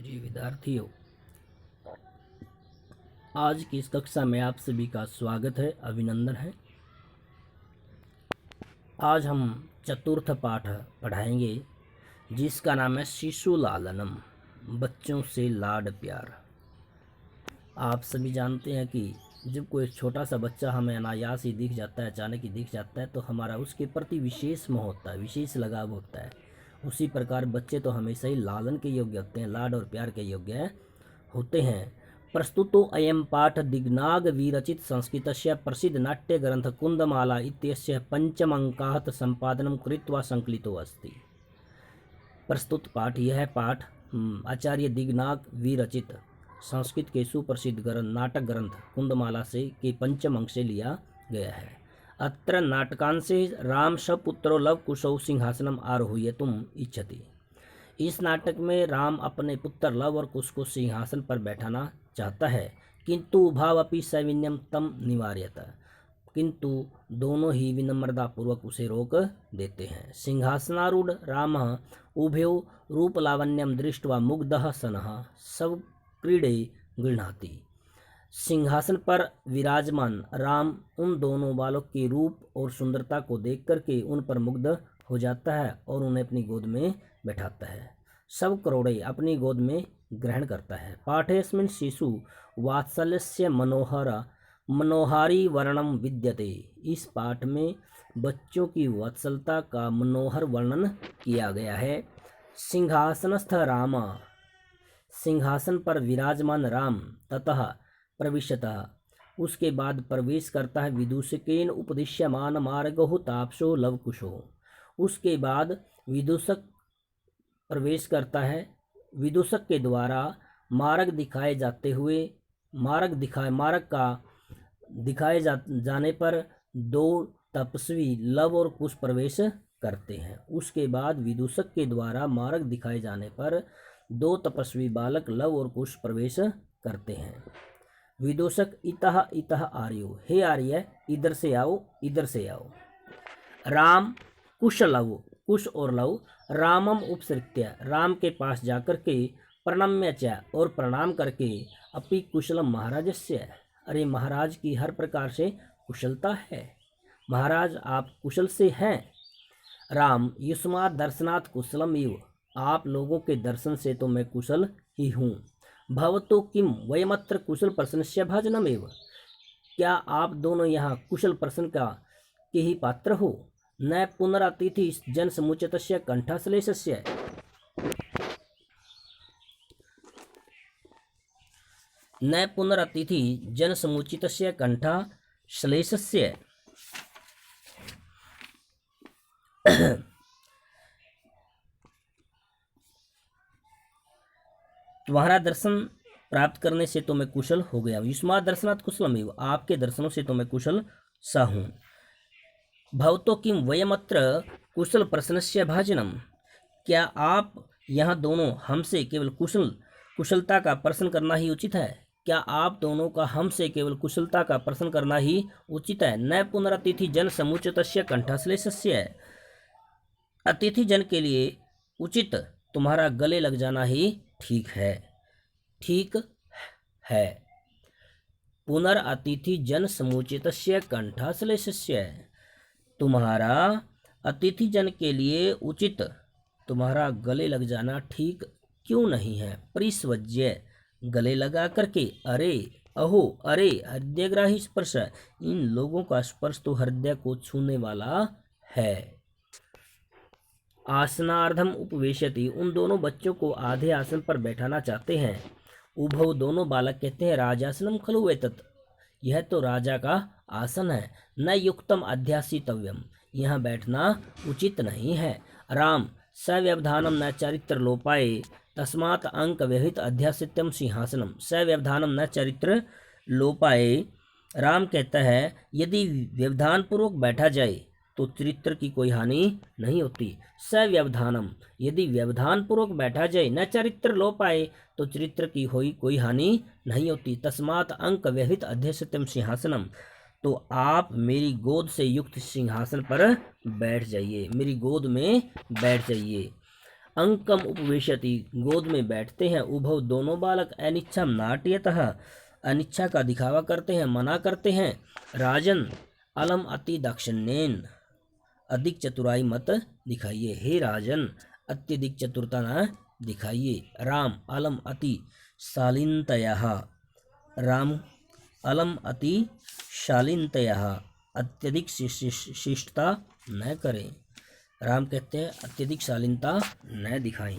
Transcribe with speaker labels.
Speaker 1: प्रिय विद्यार्थियों, आज की इस कक्षा में आप सभी का स्वागत है, अभिनंदन है। आज हम चतुर्थ पाठ पढ़ाएंगे जिसका नाम है शिशु लालनम, बच्चों से लाड प्यार। आप सभी जानते हैं कि जब कोई छोटा सा बच्चा हमें अनायास ही दिख जाता है, अचानक ही दिख जाता है, तो हमारा उसके प्रति विशेष मोह होता है, विशेष लगाव होता है। उसी प्रकार बच्चे तो हमेशा ही लालन के योग्य होते हैं, लाड और प्यार के योग्य होते हैं। प्रस्तुतो अयं पाठ दिग्नाग विरचित संस्कृतस्य प्रसिद्ध नाट्य ग्रंथ कुंदमाला इत्यस्य पंचमंकात् संपादनं कृत्वा संकलितो अस्ति। प्रस्तुत पाठ यह है पाठ आचार्य दिग्नाग विरचित संस्कृत के सुप्रसिद्ध नाटक ग्रंथ कुंदमाला से के पंचम अंक से लिया गया है। अत्र नाटकांशे राम सपुत्रो लवकुशौ सिंहासनम आरोहयितुम इच्छति। इस नाटक में राम अपने पुत्र लव और कुश को सिंहासन पर बैठाना चाहता है, किंतु उभावपि सविनयम तम निवार्यत, किंतु दोनों ही विनम्रतापूर्वक उसे रोक देते हैं। सिंहासनारूढ़ रामः उभयो रूपलावण्यम दृष्ट्वा मुग्धः सनः सब क्रीडे गृह्णाति। सिंहासन पर विराजमान राम उन दोनों बालक के रूप और सुंदरता को देख करके उन पर मुग्ध हो जाता है और उन्हें अपनी गोद में बैठाता है। सब करोड़े अपनी गोद में ग्रहण करता है। पाठेस्मिन् शिशु वात्सल्यस्य मनोहारी वर्णम विद्यते। इस पाठ में बच्चों की वात्सलता का मनोहर वर्णन किया गया है। सिंहासनस्थ राम, सिंहासन पर विराजमान राम, ततः प्रविशतः, उसके बाद प्रवेश करता है, विदूषकेन उपदिश्यमान मार्गो तापसो लवकुशो। उसके बाद विदूषक प्रवेश करता है, विदूषक के द्वारा मार्ग दिखाए जाते हुए मार्ग का दिखाए जाने पर दो तपस्वी लव और कुश प्रवेश करते हैं। उसके बाद विदूषक के द्वारा मार्ग दिखाए जाने पर दो तपस्वी बालक लव और कुश प्रवेश करते हैं। विदूषक इतः इतः आर्यो, हे आर्य इधर से आओ, इधर से आओ। राम कुश लव, कुश और लव रामम उपसृत्य, राम के पास जाकर के प्रणम्य च, और प्रणाम करके अपि कुशलम महाराजस्य, अरे महाराज की हर प्रकार से कुशलता है, महाराज आप कुशल से हैं। राम युष्मात् दर्शनात् कुशलम इव, आप लोगों के दर्शन से तो मैं कुशल ही हूँ। भवतो किम वयमत्र कुशल प्रसन्नस्य भाजनमेव, क्या आप दोनों यहाँ कुशल प्रसन्न का के ही पात्र हो। न पुनरातिथि जन समुचितस्य कंठाश्लेषस्य, न पुनरातिथि जन समुचितस्य कंठाश्लेषस्य। तुम्हारा दर्शन प्राप्त करने से तो मैं कुशल हो गया। युष्मात् दर्शनात् कुशलमेव, आपके दर्शनों से तो मैं कुशल सा हूँ। भवतो किम वयमत्र कुशल प्रसन्नस्य भाजनम, क्या आप यहाँ दोनों हमसे केवल कुशलता का प्रश्न करना ही उचित है। क्या आप दोनों का हमसे केवल कुशलता का प्रश्न करना ही उचित है। न पुनरतिथि जन समुचितस्य कंठाश्लेषस्य, अतिथि जन के लिए उचित तुम्हारा गले लग जाना ही ठीक है, ठीक है। पुनरतिथि जन समुचितस्य कंठाश्लेषस्य, तुम्हारा अतिथि जन के लिए उचित तुम्हारा गले लग जाना ठीक क्यों नहीं है। परिस्वज्य, गले लगा करके, अरे अहो, अरे हृदयग्राही स्पर्श, इन लोगों का स्पर्श तो हृदय को छूने वाला है। आसनार्धम उपवेशति, उन दोनों बच्चों को आधे आसन पर बैठाना चाहते हैं। उभौ, दोनों बालक कहते हैं, राजासनम खलु एतत्, यह तो राजा का आसन है। न युक्तम अध्यासितव्यम, यहाँ बैठना उचित नहीं है। राम सव्यवधानम न चरित्र लोपाए तस्मात् अंक व्यहित अध्यासित्यम सिंहासनम, सव्यवधानम न चरित्र लोपाए, राम कहता है यदि व्यवधान पूर्वक बैठा जाए तो चरित्र की कोई हानि नहीं होती। सव्यवधानम, यदि व्यवधान पूर्वक बैठा जाए, न चरित्र लोपाए, तो चरित्र की कोई हानि नहीं होती। तस्मात् अंक व्यहित अध्यक्षतम सिंहासनम, तो आप मेरी गोद से युक्त सिंहासन पर बैठ जाइए, मेरी गोद में बैठ जाइए। अंकम उपवेशति, गोद में बैठते हैं। उभव, दोनों बालक। अनिच्छा नाट्यतः, अनिच्छा का दिखावा करते हैं, मना करते हैं। राजन, अलम अति दाक्षिण्येन, अधिक चतुराई मत दिखाइए। हे राजन, अत्यधिक चतुरता न दिखाइए। राम, अलम अति शालीनतयः, राम, अलम अति शालीनतयः, अत्यधिक शिष्टता न करें। राम कहते हैं अत्यधिक शालीनता न दिखाएं।